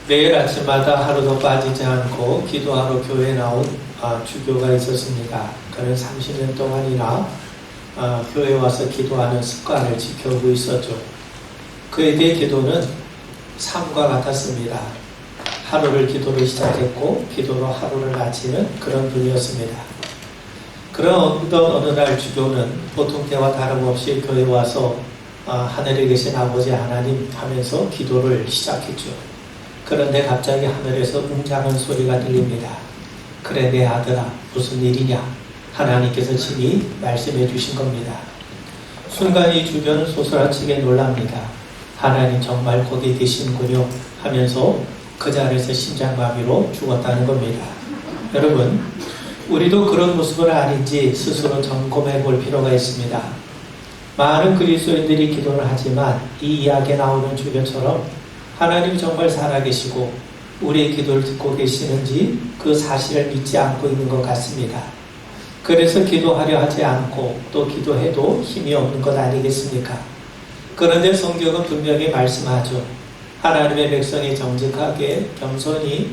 매일 아침마다 하루도 빠지지 않고 기도하러 교회에 나온 주교가 있었습니다. 그는 30년 동안이나 교회에 와서 기도하는 습관을 지켜오고 있었죠. 그에게 기도는 삶과 같았습니다. 하루를 기도로 시작했고 기도로 하루를 마치는 그런 분이었습니다. 그런 어느 날 주교는 보통 때와 다름없이 교회에 와서 하늘에 계신 아버지 하나님 하면서 기도를 시작했죠. 그런데 갑자기 하늘에서 웅장한 소리가 들립니다. 그래 내 아들아 무슨 일이냐? 하나님께서 친히 말씀해 주신 겁니다. 순간 이 주교는 소스라치게 놀랍니다. 하나님 정말 거기 계시는군요 하면서 그 자리에서 심장마비로 죽었다는 겁니다. 여러분, 우리도 그런 모습은 아닌지 스스로 점검해 볼 필요가 있습니다. 많은 그리스도인들이 기도를 하지만 이 이야기에 나오는 주교처럼 하나님이 정말 살아계시고 우리의 기도를 듣고 계시는지 그 사실을 믿지 않고 있는 것 같습니다. 그래서 기도하려 하지 않고 또 기도해도 힘이 없는 것 아니겠습니까? 그런데 성경은 분명히 말씀하죠. 하나님의 백성이 정직하게 겸손히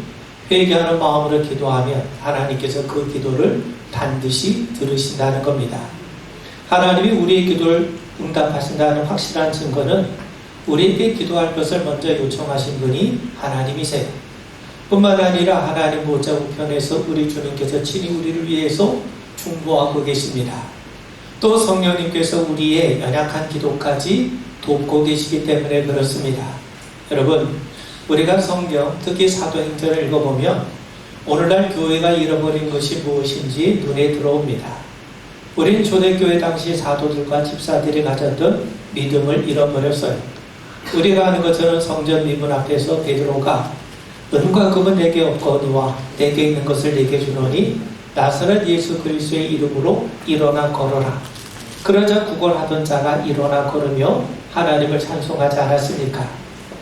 회개하는 마음으로 기도하면 하나님께서 그 기도를 반드시 들으신다는 겁니다. 하나님이 우리의 기도를 응답하신다는 확실한 증거는 우리에게 기도할 것을 먼저 요청하신 분이 하나님이세요. 뿐만 아니라 하나님 보좌 우편에서 우리 주님께서 친히 우리를 위해서 중보하고 계십니다. 또 성령님께서 우리의 연약한 기도까지 돕고 계시기 때문에 그렇습니다. 여러분, 우리가 성경, 특히 사도행전을 읽어보면 오늘날 교회가 잃어버린 것이 무엇인지 눈에 들어옵니다. 우린 초대교회 당시 사도들과 집사들이 가졌던 믿음을 잃어버렸어요. 우리가 아는 것처럼 성전 미문 앞에서 베드로가 은과 금은 내게 없거니와 내게 있는 것을 내게 주노니 나사렛 예수 그리스도의 이름으로 일어나 걸어라. 그러자 구걸하던 자가 일어나 걸으며 하나님을 찬송하지 않았습니까?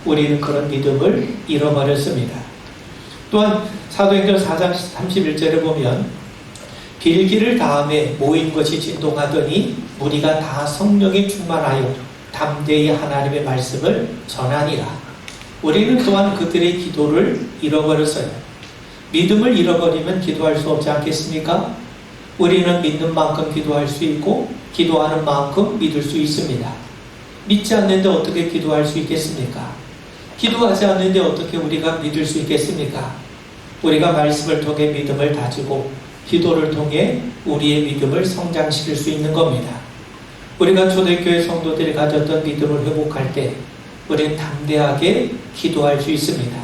우리는 그런 믿음을 잃어버렸습니다. 또한 사도행전 4장 31절에 보면 빌기를 다음에 모인 것이 진동하더니 무리가 다 성령에 충만하여 담대히 하나님의 말씀을 전하니라. 우리는 또한 그들의 기도를 잃어버렸어요. 믿음을 잃어버리면 기도할 수 없지 않겠습니까? 우리는 믿는 만큼 기도할 수 있고 기도하는 만큼 믿을 수 있습니다. 믿지 않는데 어떻게 기도할 수 있겠습니까? 기도하지 않는데 어떻게 우리가 믿을 수 있겠습니까? 우리가 말씀을 통해 믿음을 다지고 기도를 통해 우리의 믿음을 성장시킬 수 있는 겁니다. 우리가 초대교회 성도들이 가졌던 믿음을 회복할 때 우리는 담대하게 기도할 수 있습니다.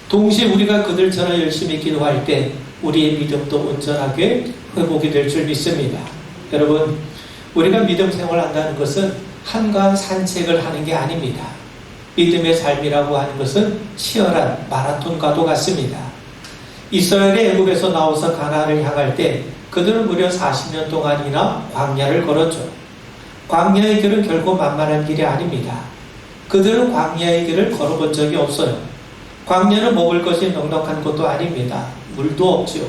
동시에 우리가 그들처럼 열심히 기도할 때 우리의 믿음도 온전하게 회복이 될 줄 믿습니다. 여러분, 우리가 믿음 생활한다는 것은 한가한 산책을 하는 게 아닙니다. 믿음의 삶이라고 하는 것은 치열한 마라톤과도 같습니다. 이스라엘이 애굽에서 나와서 가나안을 향할 때 그들은 무려 40년 동안이나 광야를 걸었죠. 광야의 길은 결코 만만한 길이 아닙니다. 그들은 광야의 길을 걸어본 적이 없어요. 광야는 먹을 것이 넉넉한 곳도 아닙니다. 물도 없죠.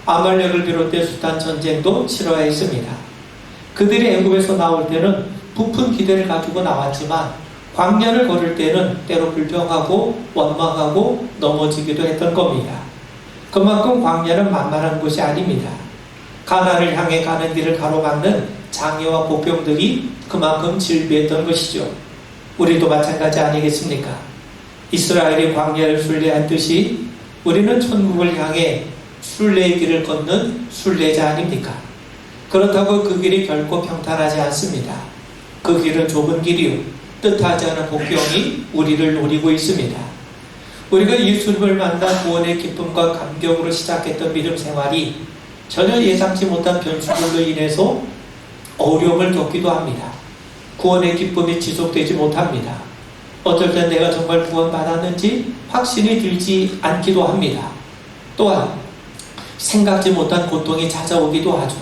아말렉을 비롯해 숱한 전쟁도 치러야 했습니다. 그들이 애굽에서 나올 때는 부푼 기대를 가지고 나왔지만 광야를 걸을 때는 때로 불평하고 원망하고 넘어지기도 했던 겁니다. 그만큼 광야는 만만한 곳이 아닙니다. 가나안을 향해 가는 길을 가로막는 장애와 보병들이 그만큼 질비했던 것이죠. 우리도 마찬가지 아니겠습니까? 이스라엘이 광야를 순례한 듯이 우리는 천국을 향해 순례의 길을 걷는 순례자 아닙니까? 그렇다고 그 길이 결코 평탄하지 않습니다. 그 길은 좁은 길이요 뜻하지 않은 복병이 우리를 노리고 있습니다. 우리가 예수님을 만나 구원의 기쁨과 감격으로 시작했던 믿음 생활이 전혀 예상치 못한 변수들로 인해서 어려움을 겪기도 합니다. 구원의 기쁨이 지속되지 못합니다. 어떨 땐 내가 정말 구원받았는지 확신이 들지 않기도 합니다. 또한 생각지 못한 고통이 찾아오기도 하죠.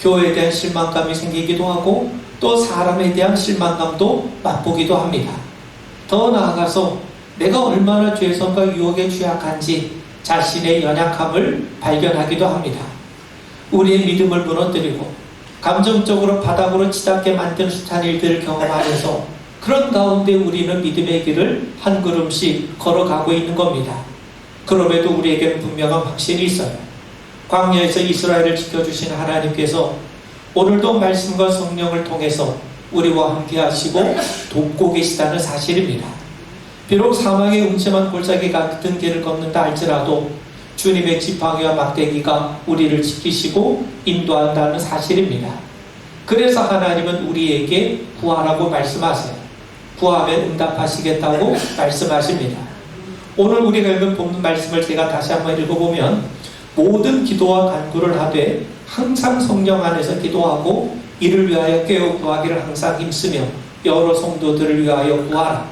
교회에 대한 실망감이 생기기도 하고 또 사람에 대한 실망감도 맛보기도 합니다. 더 나아가서 내가 얼마나 죄성과 유혹에 취약한지 자신의 연약함을 발견하기도 합니다. 우리의 믿음을 무너뜨리고 감정적으로 바닥으로 치닫게 만든 숱한 일들을 경험하면서 그런 가운데 우리는 믿음의 길을 한 걸음씩 걸어가고 있는 겁니다. 그럼에도 우리에게는 분명한 확신이 있어요. 광야에서 이스라엘을 지켜주신 하나님께서 오늘도 말씀과 성령을 통해서 우리와 함께 하시고 돕고 계시다는 사실입니다. 비록 사망의 음침한 골짜기 같은 길을 걷는다 할지라도 주님의 지팡이와 막대기가 우리를 지키시고 인도한다는 사실입니다. 그래서 하나님은 우리에게 구하라고 말씀하세요. 구하면 응답하시겠다고 말씀하십니다. 오늘 우리가 읽은 본문 말씀을 제가 다시 한번 읽어보면 모든 기도와 간구를 하되 항상 성령 안에서 기도하고 이를 위하여 깨어 구하기를 항상 힘쓰며 여러 성도들을 위하여 구하라.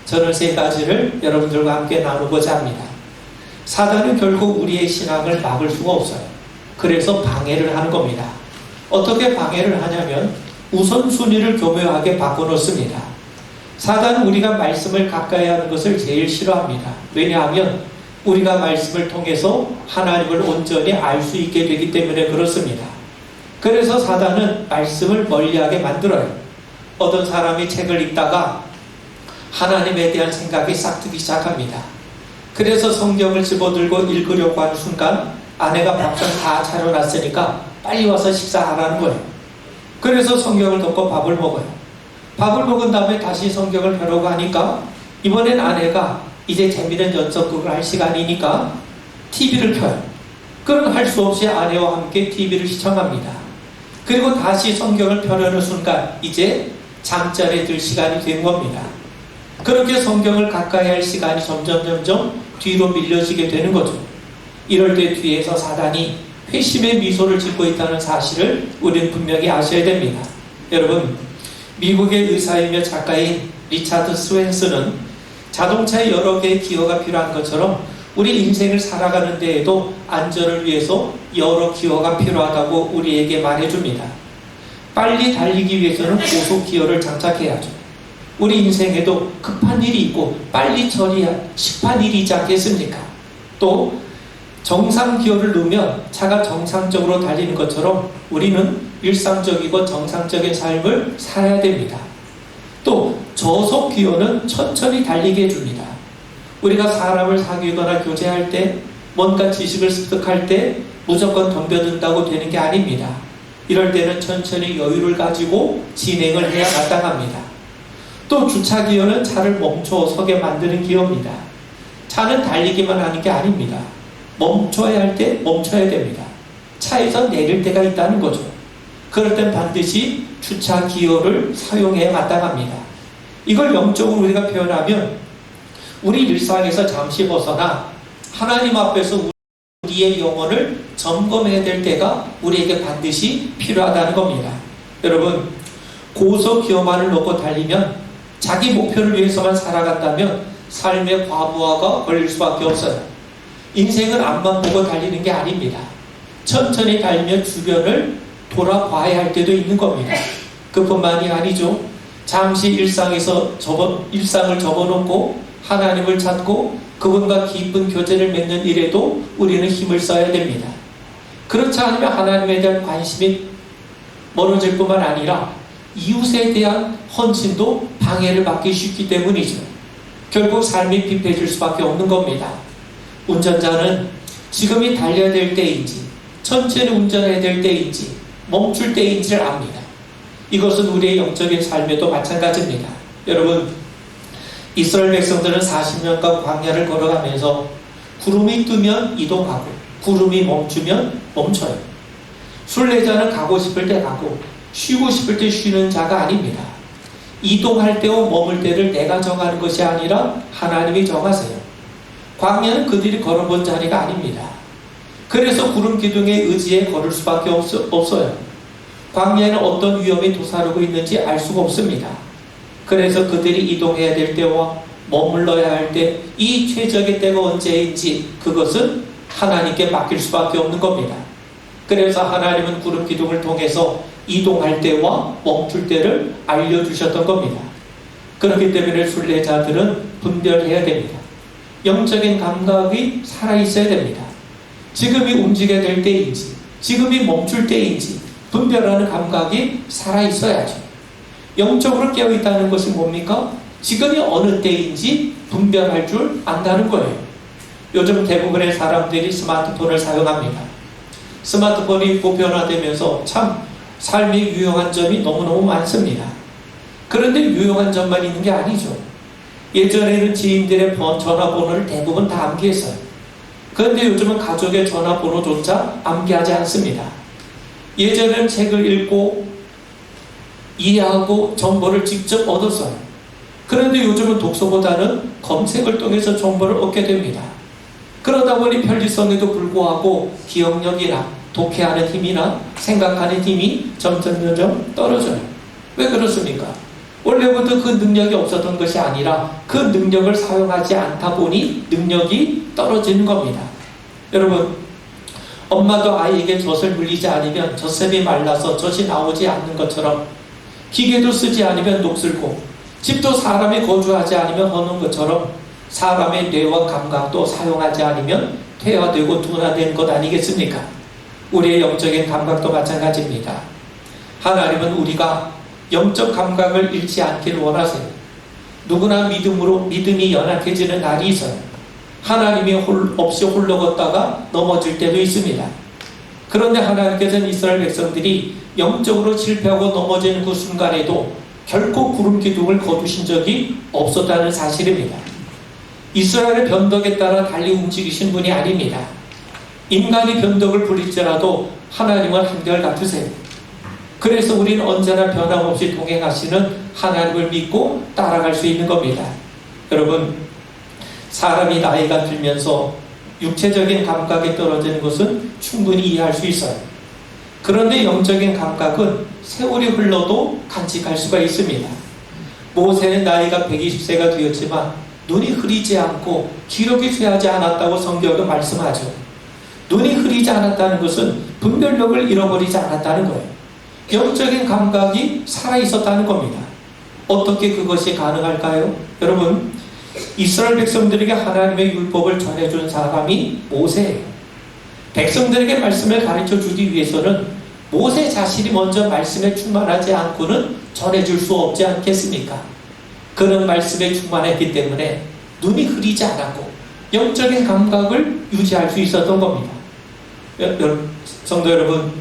저는 세 가지를 여러분들과 함께 나누고자 합니다. 사단은 결국 우리의 신앙을 막을 수가 없어요. 그래서 방해를 하는 겁니다. 어떻게 방해를 하냐면 우선순위를 교묘하게 바꿔놓습니다. 사단은 우리가 말씀을 가까이 하는 것을 제일 싫어합니다. 왜냐하면 우리가 말씀을 통해서 하나님을 온전히 알 수 있게 되기 때문에 그렇습니다. 그래서 사단은 말씀을 멀리하게 만들어요. 어떤 사람이 책을 읽다가 하나님에 대한 생각이 싹 트기 시작합니다. 그래서 성경을 집어들고 읽으려고 하는 순간 아내가 밥상 다 차려놨으니까 빨리 와서 식사하라는 거예요. 그래서 성경을 덮고 밥을 먹어요. 밥을 먹은 다음에 다시 성경을 펴려고 하니까 이번엔 아내가 이제 재미있는 연속극을 할 시간이니까 TV를 켜요. 그럼 할 수 없이 아내와 함께 TV를 시청합니다. 그리고 다시 성경을 펴려는 순간 이제 잠자리에 들 시간이 된 겁니다. 그렇게 성경을 가까이 할 시간이 점점 뒤로 밀려지게 되는 거죠. 이럴 때 뒤에서 사단이 회심의 미소를 짓고 있다는 사실을 우리는 분명히 아셔야 됩니다. 여러분, 미국의 의사이며 작가인 리차드 스웬스는 자동차에 여러 개의 기어가 필요한 것처럼 우리 인생을 살아가는 데에도 안전을 위해서 여러 기어가 필요하다고 우리에게 말해줍니다. 빨리 달리기 위해서는 고속 기어를 장착해야죠. 우리 인생에도 급한 일이 있고 빨리 처리할 시급한 일이 있지 않겠습니까? 또 정상 기어를 넣으면 차가 정상적으로 달리는 것처럼 우리는 일상적이고 정상적인 삶을 살아야 됩니다. 또 저속 기어는 천천히 달리게 해줍니다. 우리가 사람을 사귀거나 교제할 때 뭔가 지식을 습득할 때 무조건 덤벼든다고 되는 게 아닙니다. 이럴 때는 천천히 여유를 가지고 진행을 해야 마땅합니다. 또 주차 기어는 차를 멈춰서게 만드는 기어입니다. 차는 달리기만 하는 게 아닙니다. 멈춰야 할 때 멈춰야 됩니다. 차에서 내릴 때가 있다는 거죠. 그럴 땐 반드시 주차 기어를 사용해야 마땅합니다. 이걸 영적으로 우리가 표현하면 우리 일상에서 잠시 벗어나 하나님 앞에서 우리의 영혼을 점검해야 될 때가 우리에게 반드시 필요하다는 겁니다. 여러분, 고속 기어만을 놓고 달리면 자기 목표를 위해서만 살아간다면 삶의 과부하가 걸릴 수밖에 없어요. 인생은 앞만 보고 달리는 게 아닙니다. 천천히 달리며 주변을 돌아봐야 할 때도 있는 겁니다. 그뿐만이 아니죠. 잠시 일상을 접어놓고 하나님을 찾고 그분과 깊은 교제를 맺는 일에도 우리는 힘을 써야 됩니다. 그렇지 않으면 하나님에 대한 관심이 멀어질 뿐만 아니라 이웃에 대한 헌신도 방해를 받기 쉽기 때문이죠. 결국 삶이 피폐해질 수밖에 없는 겁니다. 운전자는 지금이 달려야 될 때인지 천천히 운전해야 될 때인지 멈출 때인지를 압니다. 이것은 우리의 영적인 삶에도 마찬가지입니다. 여러분, 이스라엘 백성들은 40년간 광야를 걸어가면서 구름이 뜨면 이동하고 구름이 멈추면 멈춰요. 순례자는 가고 싶을 때 가고 쉬고 싶을 때 쉬는 자가 아닙니다. 이동할 때와 머물 때를 내가 정하는 것이 아니라 하나님이 정하세요. 광야는 그들이 걸어본 자리가 아닙니다. 그래서 구름 기둥에 의지해 걸을 수밖에 없어요. 광야에는 어떤 위험이 도사르고 있는지 알 수가 없습니다. 그래서 그들이 이동해야 될 때와 머물러야 할 때 이 최적의 때가 언제인지 그것은 하나님께 맡길 수밖에 없는 겁니다. 그래서 하나님은 구름 기둥을 통해서 이동할 때와 멈출 때를 알려주셨던 겁니다. 그렇기 때문에 순례자들은 분별해야 됩니다. 영적인 감각이 살아있어야 됩니다. 지금이 움직여야 될 때인지 지금이 멈출 때인지 분별하는 감각이 살아있어야죠. 영적으로 깨어있다는 것이 뭡니까? 지금이 어느 때인지 분별할 줄 안다는 거예요. 요즘 대부분의 사람들이 스마트폰을 사용합니다. 스마트폰이 보편화되면서 참 삶이 유용한 점이 너무너무 많습니다. 그런데 유용한 점만 있는 게 아니죠. 예전에는 지인들의 전화번호를 대부분 다 암기했어요. 그런데 요즘은 가족의 전화번호조차 암기하지 않습니다. 예전에는 책을 읽고 이해하고 정보를 직접 얻었어요. 그런데 요즘은 독서보다는 검색을 통해서 정보를 얻게 됩니다. 그러다 보니 편리성에도 불구하고 기억력이나 독해하는 힘이나 생각하는 힘이 점점 떨어져요. 왜 그렇습니까? 원래부터 그 능력이 없었던 것이 아니라 그 능력을 사용하지 않다 보니 능력이 떨어지는 겁니다. 여러분, 엄마도 아이에게 젖을 물리지 않으면 젖샘이 말라서 젖이 나오지 않는 것처럼 기계도 쓰지 않으면 녹슬고 집도 사람이 거주하지 않으면 허는 것처럼 사람의 뇌와 감각도 사용하지 않으면 퇴화되고 둔화되는 것 아니겠습니까? 우리의 영적인 감각도 마찬가지입니다. 하나님은 우리가 영적 감각을 잃지 않기를 원하세요. 누구나 믿음이 연약해지는 날이 있어요. 하나님이 없이 홀로 걷다가 넘어질 때도 있습니다. 그런데 하나님께서는 이스라엘 백성들이 영적으로 실패하고 넘어지는 그 순간에도 결코 구름 기둥을 거두신 적이 없었다는 사실입니다. 이스라엘의 변덕에 따라 달리 움직이신 분이 아닙니다. 인간이 변덕을 부릴지라도 하나님은 한결같으세요. 그래서 우리는 언제나 변함없이 동행하시는 하나님을 믿고 따라갈 수 있는 겁니다. 여러분, 사람이 나이가 들면서 육체적인 감각이 떨어지는 것은 충분히 이해할 수 있어요. 그런데 영적인 감각은 세월이 흘러도 간직할 수가 있습니다. 모세는 나이가 120세가 되었지만 눈이 흐리지 않고 기력이 쇠하지 않았다고 성경은 말씀하죠. 눈이 흐리지 않았다는 것은 분별력을 잃어버리지 않았다는 거예요. 영적인 감각이 살아있었다는 겁니다. 어떻게 그것이 가능할까요? 여러분, 이스라엘 백성들에게 하나님의 율법을 전해준 사람이 모세예요. 백성들에게 말씀을 가르쳐 주기 위해서는 모세 자신이 먼저 말씀에 충만하지 않고는 전해줄 수 없지 않겠습니까? 그는 말씀에 충만했기 때문에 눈이 흐리지 않았고 영적인 감각을 유지할 수 있었던 겁니다. 성도 여러분,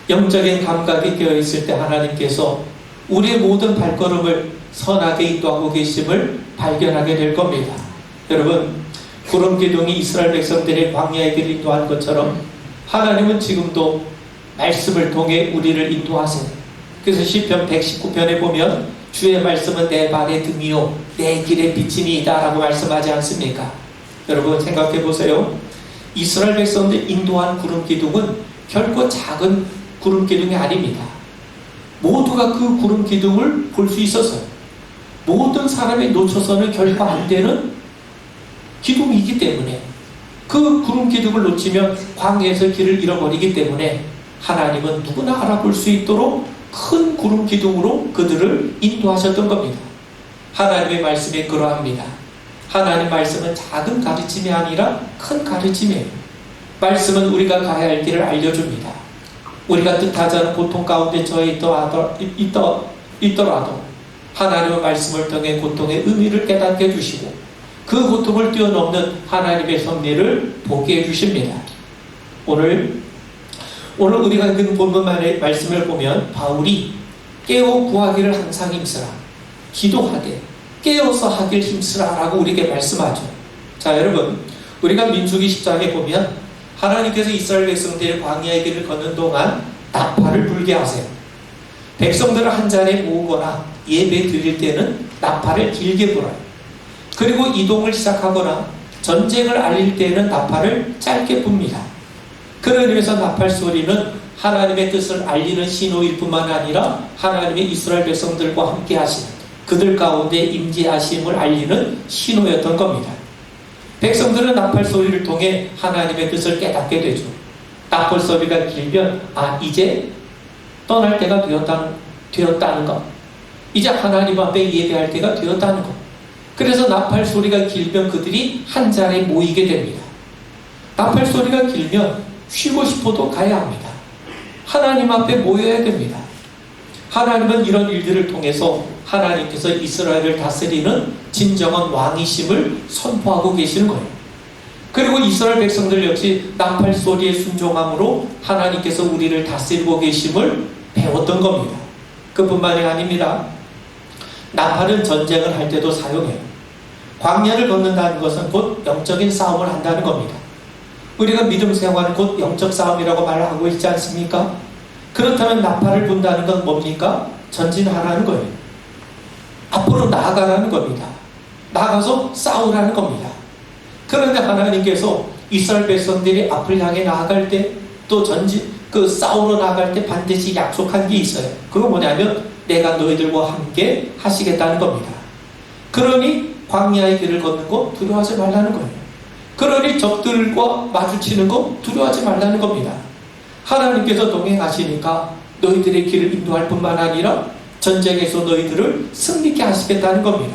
영적인 감각이 깨어있을 때 하나님께서 우리의 모든 발걸음을 선하게 인도하고 계심을 발견하게 될 겁니다. 여러분, 구름 기둥이 이스라엘 백성들의 광야의 길을 인도한 것처럼 하나님은 지금도 말씀을 통해 우리를 인도하세요. 그래서 시편 119편에 보면 주의 말씀은 내 발의 등이요 내 길의 비침이다 라고 말씀하지 않습니까? 여러분, 생각해 보세요. 이스라엘 백성들 인도한 구름 기둥은 결코 작은 구름 기둥이 아닙니다. 모두가 그 구름 기둥을 볼 수 있었어요. 모든 사람이 놓쳐서는 결코 안 되는 기둥이기 때문에, 그 구름 기둥을 놓치면 광야에서 길을 잃어버리기 때문에 하나님은 누구나 알아볼 수 있도록 큰 구름 기둥으로 그들을 인도하셨던 겁니다. 하나님의 말씀이 그러합니다. 하나님 말씀은 작은 가르침이 아니라 큰 가르침이에요. 말씀은 우리가 가야 할 길을 알려줍니다. 우리가 뜻하지 않은 고통 가운데 처해 있더라도 하나님의 말씀을 통해 고통의 의미를 깨닫게 해주시고 그 고통을 뛰어넘는 하나님의 섭리를 보게 해주십니다. 오늘 우리가 읽은 본문의 말씀을 보면 바울이 깨어 구하기를 항상 힘쓰라, 기도하되 깨어서 하길 힘쓰라 라고 우리에게 말씀하죠. 자, 여러분, 우리가 민수기 10장에 보면 하나님께서 이스라엘 백성들의 광야의 길을 걷는 동안 나팔을 불게 하세요. 백성들을 한 자리에 모으거나 예배 드릴 때는 나팔을 길게 불어요. 그리고 이동을 시작하거나 전쟁을 알릴 때에는 나팔을 짧게 붑니다. 그런 의미에서 나팔 소리는 하나님의 뜻을 알리는 신호일 뿐만 아니라 하나님의 이스라엘 백성들과 함께 하시는, 그들 가운데 임재하심을 알리는 신호였던 겁니다. 백성들은 나팔 소리를 통해 하나님의 뜻을 깨닫게 되죠. 나팔 소리가 길면 이제 떠날 때가 되었다는 것, 이제 하나님 앞에 예배할 때가 되었다는 것. 그래서 나팔 소리가 길면 그들이 한 자리에 모이게 됩니다. 나팔 소리가 길면 쉬고 싶어도 가야 합니다. 하나님 앞에 모여야 됩니다. 하나님은 이런 일들을 통해서 하나님께서 이스라엘을 다스리는 진정한 왕이심을 선포하고 계시는 거예요. 그리고 이스라엘 백성들 역시 나팔 소리에 순종함으로 하나님께서 우리를 다스리고 계심을 배웠던 겁니다. 그뿐만이 아닙니다. 나팔은 전쟁을 할 때도 사용해요. 광야를 걷는다는 것은 곧 영적인 싸움을 한다는 겁니다. 우리가 믿음 생활은 곧 영적 싸움이라고 말하고 있지 않습니까? 그렇다면 나팔을 분다는 건 뭡니까? 전진하라는 거예요. 앞으로 나아가라는 겁니다. 나가서 싸우라는 겁니다. 그런데 하나님께서 이스라엘 백성들이 앞을 향해 나아갈 때 또 싸우러 나아갈 때 반드시 약속한 게 있어요. 그거 뭐냐면 내가 너희들과 함께 하시겠다는 겁니다. 그러니 광야의 길을 걷는 거 두려워하지 말라는 거예요. 그러니 적들과 마주치는 거 두려워하지 말라는 겁니다. 하나님께서 동행하시니까 너희들의 길을 인도할 뿐만 아니라 전쟁에서 너희들을 승리케 하시겠다는 겁니다.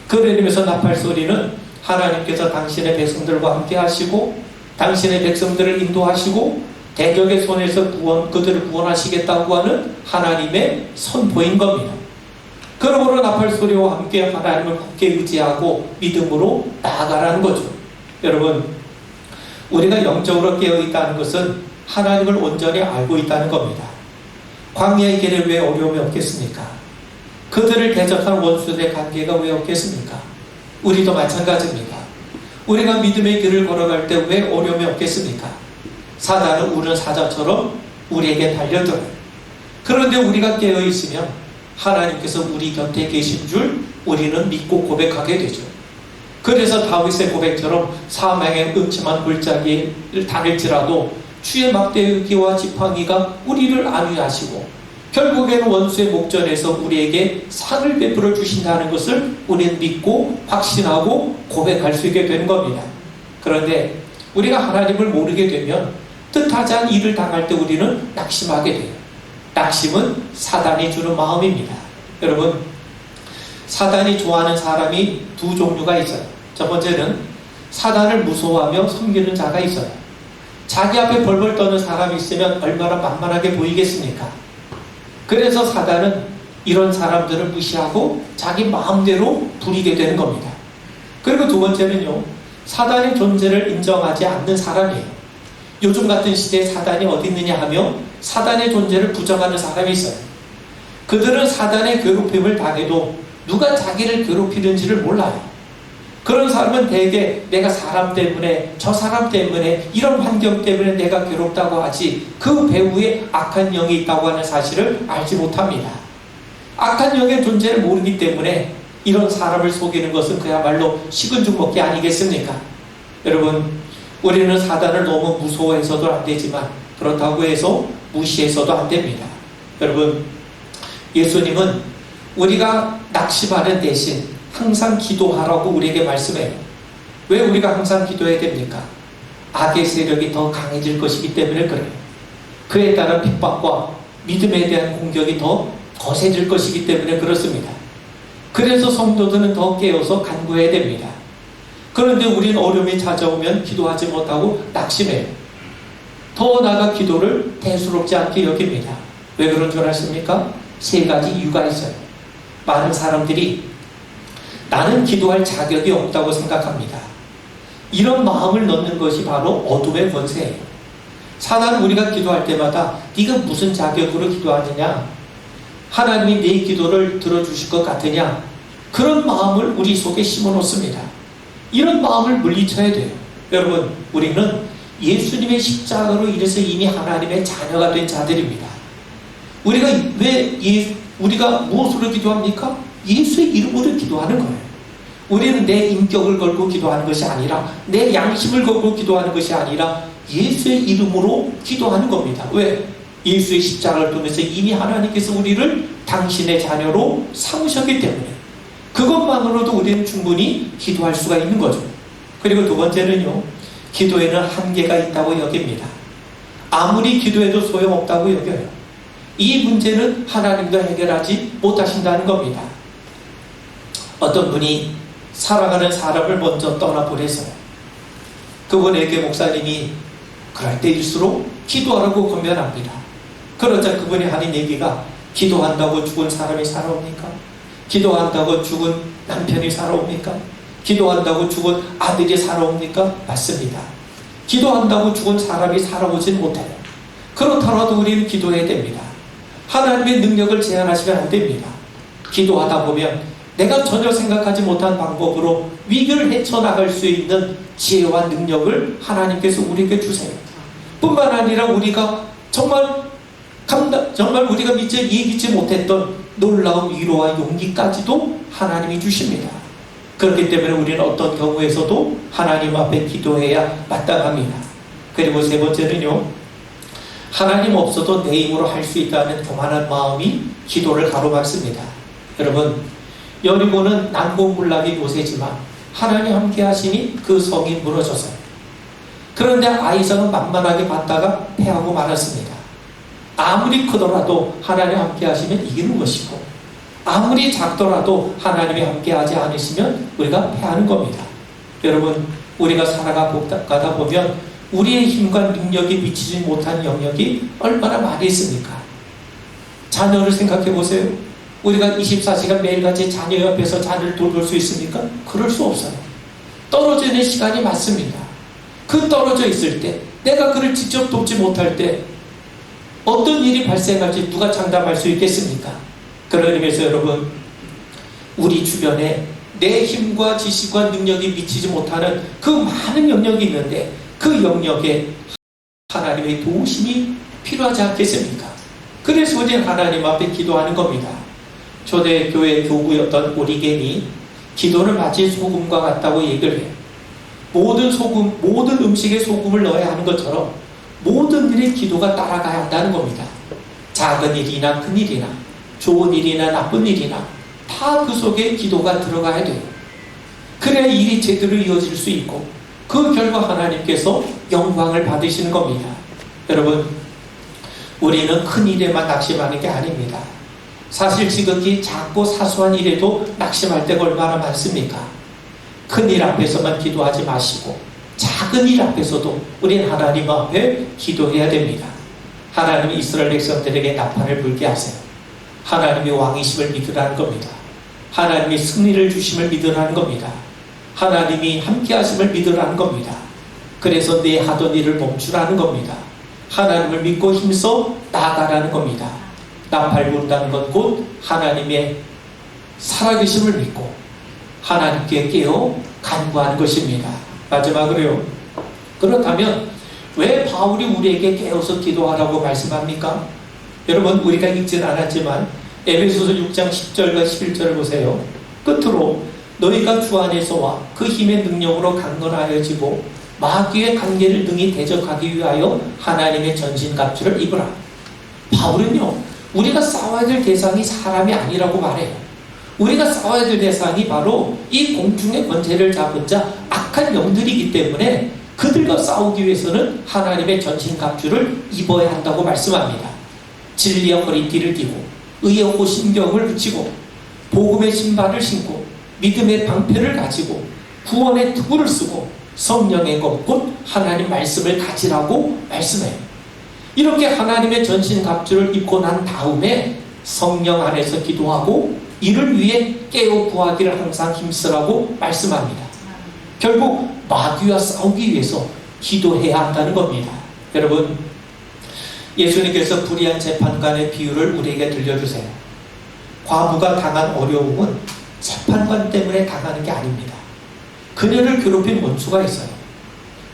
그러면서 나팔 소리는 하나님께서 당신의 백성들과 함께 하시고 당신의 백성들을 인도하시고 대적의 손에서 그들을 구원하시겠다고 하는 하나님의 선포인 겁니다. 그러므로 나팔 소리와 함께 하나님을 굳게 의지하고 믿음으로 나아가라는 거죠. 여러분, 우리가 영적으로 깨어있다는 것은 하나님을 온전히 알고 있다는 겁니다. 광야의 길에 왜 어려움이 없겠습니까? 그들을 대적한 원수들의 관계가 왜 없겠습니까? 우리도 마찬가지입니다. 우리가 믿음의 길을 걸어갈 때 왜 어려움이 없겠습니까? 사단은 우는 사자처럼 우리에게 달려들어요. 그런데 우리가 깨어있으면 하나님께서 우리 곁에 계신 줄 우리는 믿고 고백하게 되죠. 그래서 다윗의 고백처럼 사망의 음침한 골짜기를 다닐지라도 주의 막대기와 지팡이가 우리를 안위하시고 결국에는 원수의 목전에서 우리에게 상을 베풀어 주신다는 것을 우리는 믿고 확신하고 고백할 수 있게 되는 겁니다. 그런데 우리가 하나님을 모르게 되면 뜻하지 않은 일을 당할 때 우리는 낙심하게 돼요. 낙심은 사단이 주는 마음입니다. 여러분, 사단이 좋아하는 사람이 두 종류가 있어요. 첫 번째는 사단을 무서워하며 섬기는 자가 있어요. 자기 앞에 벌벌 떠는 사람이 있으면 얼마나 만만하게 보이겠습니까? 그래서 사단은 이런 사람들을 무시하고 자기 마음대로 부리게 되는 겁니다. 그리고 두 번째는요, 사단의 존재를 인정하지 않는 사람이에요. 요즘 같은 시대에 사단이 어디 있느냐 하며 사단의 존재를 부정하는 사람이 있어요. 그들은 사단의 괴롭힘을 당해도 누가 자기를 괴롭히는지를 몰라요. 그런 사람은 대개 내가 사람 때문에 저 사람 때문에 이런 환경 때문에 내가 괴롭다고 하지 그 배후에 악한 영이 있다고 하는 사실을 알지 못합니다. 악한 영의 존재를 모르기 때문에 이런 사람을 속이는 것은 그야말로 식은 죽 먹기 아니겠습니까? 여러분, 우리는 사단을 너무 무서워해서도 안 되지만 그렇다고 해서 무시해서도 안 됩니다. 여러분, 예수님은 우리가 낙심하는 대신 항상 기도하라고 우리에게 말씀해요. 왜 우리가 항상 기도해야 됩니까? 악의 세력이 더 강해질 것이기 때문에 그래요. 그에 따른 핍박과 믿음에 대한 공격이 더 거세질 것이기 때문에 그렇습니다. 그래서 성도들은 더 깨어서 간구해야 됩니다. 그런데 우리는 어려움이 찾아오면 기도하지 못하고 낙심해요. 더 나아가 기도를 대수롭지 않게 여깁니다. 왜 그런 줄 아십니까? 세 가지 이유가 있어요. 많은 사람들이 나는 기도할 자격이 없다고 생각합니다. 이런 마음을 넣는 것이 바로 어둠의 권세예요. 사단은 우리가 기도할 때마다 네가 무슨 자격으로 기도하느냐? 하나님이 내 기도를 들어주실 것 같으냐? 그런 마음을 우리 속에 심어놓습니다. 이런 마음을 물리쳐야 돼요. 여러분, 우리는 예수님의 십자가로 인해서 이미 하나님의 자녀가 된 자들입니다. 우리가 무엇으로 기도합니까? 예수의 이름으로 기도하는 거예요. 우리는 내 인격을 걸고 기도하는 것이 아니라 내 양심을 걸고 기도하는 것이 아니라 예수의 이름으로 기도하는 겁니다. 왜? 예수의 십자가를 통해서 이미 하나님께서 우리를 당신의 자녀로 삼으셨기 때문에 그것만으로도 우리는 충분히 기도할 수가 있는 거죠. 그리고 두 번째는요, 기도에는 한계가 있다고 여깁니다. 아무리 기도해도 소용없다고 여겨요. 이 문제는 하나님도 해결하지 못하신다는 겁니다. 어떤 분이 사랑하는 사람을 먼저 떠나보내서요. 그분에게 목사님이 그럴 때일수록 기도하라고 권면합니다. 그러자 그분이 하는 얘기가 기도한다고 죽은 사람이 살아옵니까? 기도한다고 죽은 남편이 살아옵니까? 기도한다고 죽은 아들이 살아옵니까? 맞습니다. 기도한다고 죽은 사람이 살아오진 못해요. 그렇더라도 우리는 기도해야 됩니다. 하나님의 능력을 제한하시면 안 됩니다. 기도하다 보면 내가 전혀 생각하지 못한 방법으로 위기를 헤쳐나갈 수 있는 지혜와 능력을 하나님께서 우리에게 주세요. 뿐만 아니라 우리가 정말 우리가 미처 예기치 못했던 놀라운 위로와 용기까지도 하나님이 주십니다. 그렇기 때문에 우리는 어떤 경우에서도 하나님 앞에 기도해야 마땅합니다. 그리고 세 번째는요, 하나님 없어도 내 힘으로 할 수 있다는 교만한 마음이 기도를 가로막습니다. 여러분, 여리고는 난공불락의 요새지만 하나님 함께 하시니 그 성이 무너졌어요. 그런데 아이삭은 만만하게 봤다가 패하고 말았습니다. 아무리 크더라도 하나님 함께 하시면 이기는 것이고, 아무리 작더라도 하나님이 함께 하지 않으시면 우리가 패하는 겁니다. 여러분, 우리가 살아가다 보면 우리의 힘과 능력이 미치지 못한 영역이 얼마나 많이 있습니까? 자녀를 생각해 보세요. 우리가 24시간 매일같이 자녀 옆에서 자녀를 돌볼 수 있습니까? 그럴 수 없어요. 떨어져 있는 시간이 많습니다. 그 떨어져 있을 때, 내가 그를 직접 돕지 못할 때 어떤 일이 발생할지 누가 장담할 수 있겠습니까? 그런 의미에서 여러분, 우리 주변에 내 힘과 지식과 능력이 미치지 못하는 그 많은 영역이 있는데 그 영역에 하나님의 도우심이 필요하지 않겠습니까? 그래서 우리는 하나님 앞에 기도하는 겁니다. 초대교회 교구였던 오리겐이 기도는 마치 소금과 같다고 얘기를 해요. 모든 음식에 소금을 넣어야 하는 것처럼 모든 일에 기도가 따라가야 한다는 겁니다. 작은 일이나 큰 일이나 좋은 일이나 나쁜 일이나 다 그 속에 기도가 들어가야 돼요. 그래야 일이 제대로 이어질 수 있고 그 결과 하나님께서 영광을 받으시는 겁니다. 여러분, 우리는 큰 일에만 낙심하는 게 아닙니다. 사실 지극히 작고 사소한 일에도 낙심할 때가 얼마나 많습니까? 큰 일 앞에서만 기도하지 마시고 작은 일 앞에서도 우리는 하나님 앞에 기도해야 됩니다. 하나님이 이스라엘 백성들에게 나팔을 불게 하세요. 하나님이 왕이심을 믿으라는 겁니다. 하나님이 승리를 주심을 믿으라는 겁니다. 하나님이 함께 하심을 믿으라는 겁니다. 그래서 내 하던 일을 멈추라는 겁니다. 하나님을 믿고 힘써 나아가라는 겁니다. 나팔 분다는 것 곧 하나님의 살아계심을 믿고 하나님께 깨어 간구하는 것입니다. 마지막으로요, 그렇다면 왜 바울이 우리에게 깨어서 기도하라고 말씀합니까? 여러분, 우리가 읽진 않았지만 에베소서 6장 10절과 11절을 보세요. 끝으로 너희가 주 안에서와 그 힘의 능력으로 강건하여지고 마귀의 관계를 능히 대적하기 위하여 하나님의 전신갑주를 입으라. 바울은요, 우리가 싸워야 될 대상이 사람이 아니라고 말해요. 우리가 싸워야 될 대상이 바로 이 공중의 권세를 잡은 자 악한 영들이기 때문에 그들과 싸우기 위해서는 하나님의 전신갑주를 입어야 한다고 말씀합니다. 진리의 허리띠를 띠고 의의 호심경을 붙이고 복음의 신발을 신고 믿음의 방패를 가지고 구원의 투구를 쓰고 성령의 것 곧 하나님 말씀을 가지라고 말씀해요. 이렇게 하나님의 전신갑주를 입고 난 다음에 성령 안에서 기도하고 이를 위해 깨어 구하기를 항상 힘쓰라고 말씀합니다. 결국 마귀와 싸우기 위해서 기도해야 한다는 겁니다. 여러분, 예수님께서 불의한 재판관의 비유를 우리에게 들려주세요. 과부가 당한 어려움은 재판관 때문에 당하는 게 아닙니다. 그녀를 괴롭힌 원수가 있어요.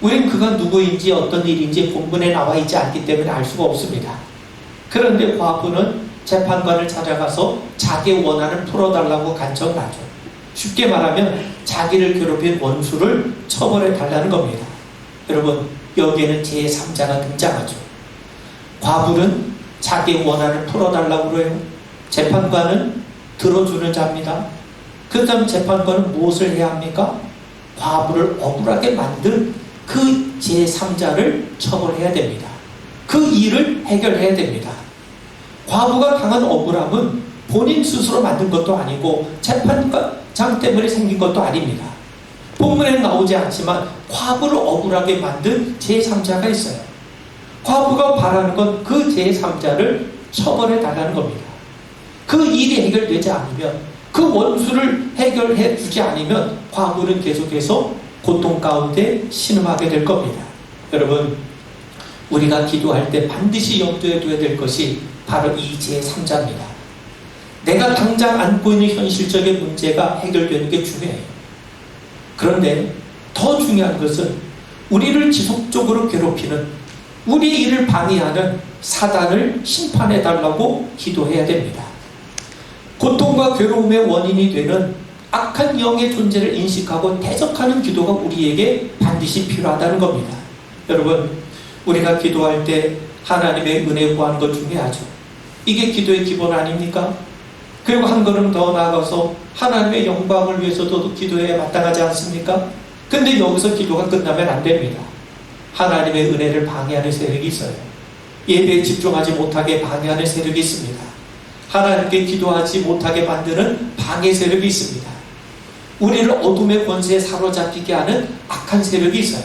우린 그가 누구인지 어떤 일인지 본문에 나와 있지 않기 때문에 알 수가 없습니다. 그런데 과부는 재판관을 찾아가서 자기 원한을 풀어달라고 간청을 하죠. 쉽게 말하면 자기를 괴롭힌 원수를 처벌해 달라는 겁니다. 여러분, 여기에는 제3자가 등장하죠. 과부는 자기 원한을 풀어달라고 그래요. 재판관은 들어주는 자입니다. 그 다음 재판관은 무엇을 해야 합니까? 과부를 억울하게 만든 그 제3자를 처벌해야 됩니다. 그 일을 해결해야 됩니다. 과부가 당한 억울함은 본인 스스로 만든 것도 아니고 재판장 때문에 생긴 것도 아닙니다. 본문에는 나오지 않지만 과부를 억울하게 만든 제3자가 있어요. 과부가 바라는 건 그 제3자를 처벌해 달라는 겁니다. 그 일이 해결되지 않으면, 그 원수를 해결해 주지 않으면 과부는 계속해서 고통 가운데 신음하게 될 겁니다. 여러분, 우리가 기도할 때 반드시 염두에 둬야 될 것이 바로 이 제3자입니다. 내가 당장 안고 있는 현실적인 문제가 해결되는 게 중요해요. 그런데 더 중요한 것은 우리를 지속적으로 괴롭히는, 우리 일을 방해하는 사단을 심판해달라고 기도해야 됩니다. 고통과 괴로움의 원인이 되는 악한 영의 존재를 인식하고 대적하는 기도가 우리에게 반드시 필요하다는 겁니다. 여러분, 우리가 기도할 때 하나님의 은혜 구하는 것 중요하죠. 이게 기도의 기본 아닙니까? 그리고 한 걸음 더 나아가서 하나님의 영광을 위해서도 기도해야 마땅하지 않습니까? 근데 여기서 기도가 끝나면 안 됩니다. 하나님의 은혜를 방해하는 세력이 있어요. 예배에 집중하지 못하게 방해하는 세력이 있습니다. 하나님께 기도하지 못하게 만드는 방해 세력이 있습니다. 우리를 어둠의 권세에 사로잡히게 하는 악한 세력이 있어요.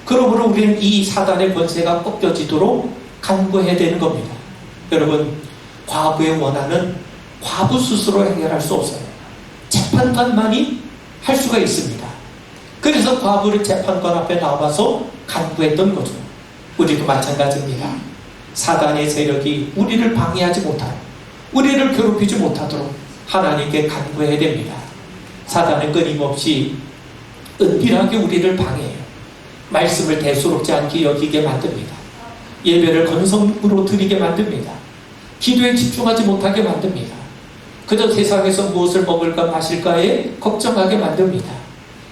그러므로 우리는 이 사단의 권세가 꺾여지도록 간구해야 되는 겁니다. 여러분, 과부의 원한은 과부 스스로 해결할 수 없어요. 재판관만이 할 수가 있습니다. 그래서 과부를 재판관 앞에 나와서 간구했던 거죠. 우리도 마찬가지입니다. 사단의 세력이 우리를 방해하지 못하도록, 우리를 괴롭히지 못하도록 하나님께 간구해야 됩니다. 사단은 끊임없이 은밀하게 우리를 방해해요. 말씀을 대수롭지 않게 여기게 만듭니다. 예배를 건성으로 드리게 만듭니다. 기도에 집중하지 못하게 만듭니다. 그저 세상에서 무엇을 먹을까 마실까에 걱정하게 만듭니다.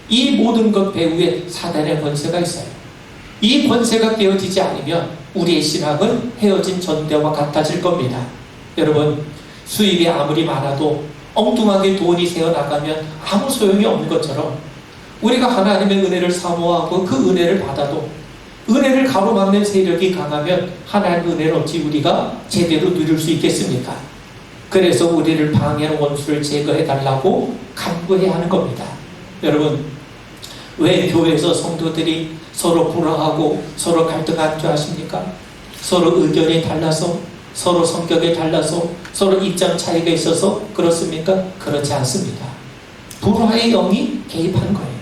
이 모든 것 배후에 사단의 권세가 있어요. 이 권세가 깨어지지 않으면 우리의 신앙은 헤어진 전대와 같아질 겁니다. 여러분, 수입이 아무리 많아도 엉뚱하게 돈이 새어나가면 아무 소용이 없는 것처럼 우리가 하나님의 은혜를 사모하고 그 은혜를 받아도 은혜를 가로막는 세력이 강하면 하나님의 은혜를 어찌 우리가 제대로 누릴 수 있겠습니까? 그래서 우리를 방해하는 원수를 제거해달라고 간구해야 하는 겁니다. 여러분, 왜 교회에서 성도들이 서로 불화하고 서로 갈등하는 줄 아십니까? 서로 의견이 달라서, 서로 성격이 달라서, 서로 입장 차이가 있어서 그렇습니까? 그렇지 않습니다. 불화의 영이 개입한 거예요.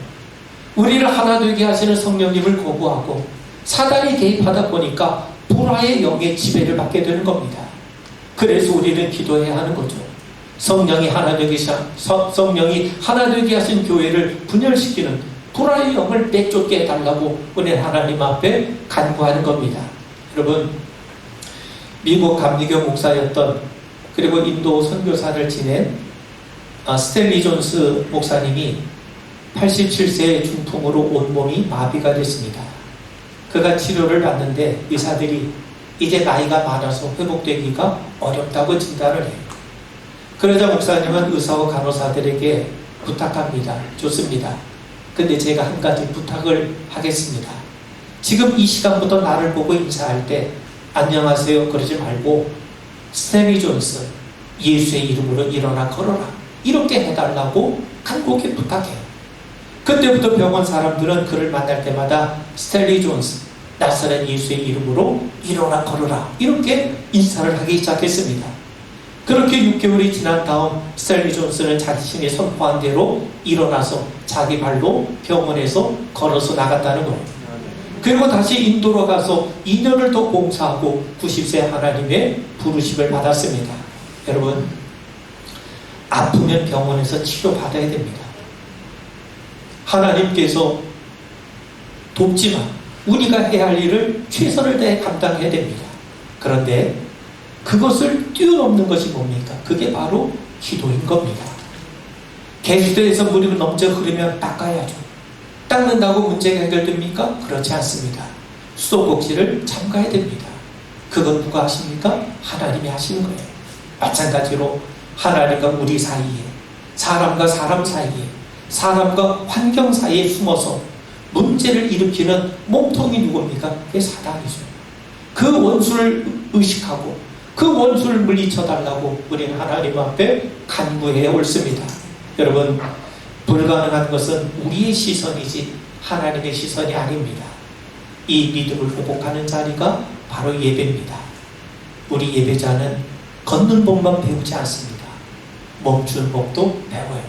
우리를 하나 되게 하시는 성령님을 거부하고 사단이 개입하다 보니까 불화의 영의 지배를 받게 되는 겁니다. 그래서 우리는 기도해야 하는 거죠. 성령이 하나 되게 하신 교회를 분열시키는 불화의 영을 내쫓게 해달라고 은혜 하나님 앞에 간구하는 겁니다. 여러분, 미국 감리교 목사였던, 그리고 인도 선교사를 지낸 스탠리 존스 목사님이 87세의 중풍으로 온몸이 마비가 됐습니다. 그가 치료를 받는데 의사들이 이제 나이가 많아서 회복되기가 어렵다고 진단을 해요. 그러자 목사님은 의사와 간호사들에게 부탁합니다. 좋습니다. 근데 제가 한 가지 부탁을 하겠습니다. 지금 이 시간부터 나를 보고 인사할 때 안녕하세요 그러지 말고 스탠리 존스, 예수의 이름으로 일어나 걸어라, 이렇게 해달라고 간곡히 부탁해요. 그때부터 병원 사람들은 그를 만날 때마다 스탠리 존스, 나사렛 예수의 이름으로 일어나 걸어라, 이렇게 인사를 하기 시작했습니다. 그렇게 6개월이 지난 다음 스탠리 존스는 자신이 선포한 대로 일어나서 자기 발로 병원에서 걸어서 나갔다는 거예요. 그리고 다시 인도로 가서 2년을 더 봉사하고 90세 하나님의 부르심을 받았습니다. 여러분, 아프면 병원에서 치료받아야 됩니다. 하나님께서 돕지만 우리가 해야 할 일을 최선을 다해 감당해야 됩니다. 그런데 그것을 뛰어넘는 것이 뭡니까? 그게 바로 기도인 겁니다. 개수대에서 물이 넘쳐 흐르면 닦아야죠. 닦는다고 문제가 해결됩니까? 그렇지 않습니다. 수도꼭지를 잠가야 됩니다. 그건 누가 하십니까? 하나님이 하시는 거예요. 마찬가지로 하나님과 우리 사이에, 사람과 사람 사이에, 사람과 환경 사이에 숨어서 문제를 일으키는 몸통이 누굽니까? 그게 사단이죠. 그 원수를 의식하고 그 원수를 물리쳐달라고 우리는 하나님 앞에 간구해 옳습니다. 여러분, 불가능한 것은 우리의 시선이지 하나님의 시선이 아닙니다. 이 믿음을 회복하는 자리가 바로 예배입니다. 우리 예배자는 걷는 법만 배우지 않습니다. 멈추는 법도 배워요.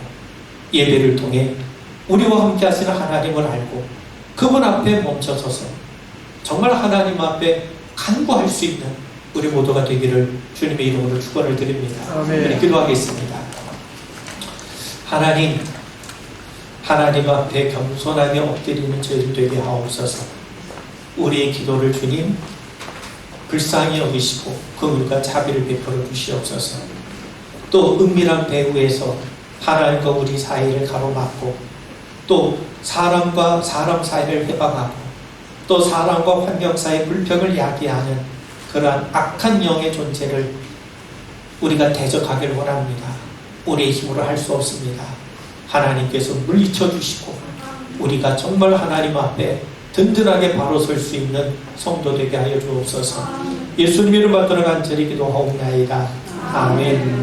예배를 통해 우리와 함께 하시는 하나님을 알고 그분 앞에 멈춰서서 정말 하나님 앞에 간구할 수 있는 우리 모두가 되기를 주님의 이름으로 축원을 드립니다. 우리 기도하겠습니다. 하나님 앞에 겸손하게 엎드리는 저희들 되게 하옵소서. 우리의 기도를 주님 불쌍히 여기시고 긍휼과 자비를 베풀어 주시옵소서. 또 은밀한 배후에서 하나님과 우리 사이를 가로막고 또 사람과 사람 사이를 해방하고 또 사람과 환경 사이의 불평을 야기하는 그러한 악한 영의 존재를 우리가 대적하기를 원합니다. 우리의 힘으로 할 수 없습니다. 하나님께서 물리쳐 주시고 우리가 정말 하나님 앞에 든든하게 바로 설 수 있는 성도 되게 하여 주옵소서. 예수님 이름 받들어 간절히 기도하옵나이다. 아멘.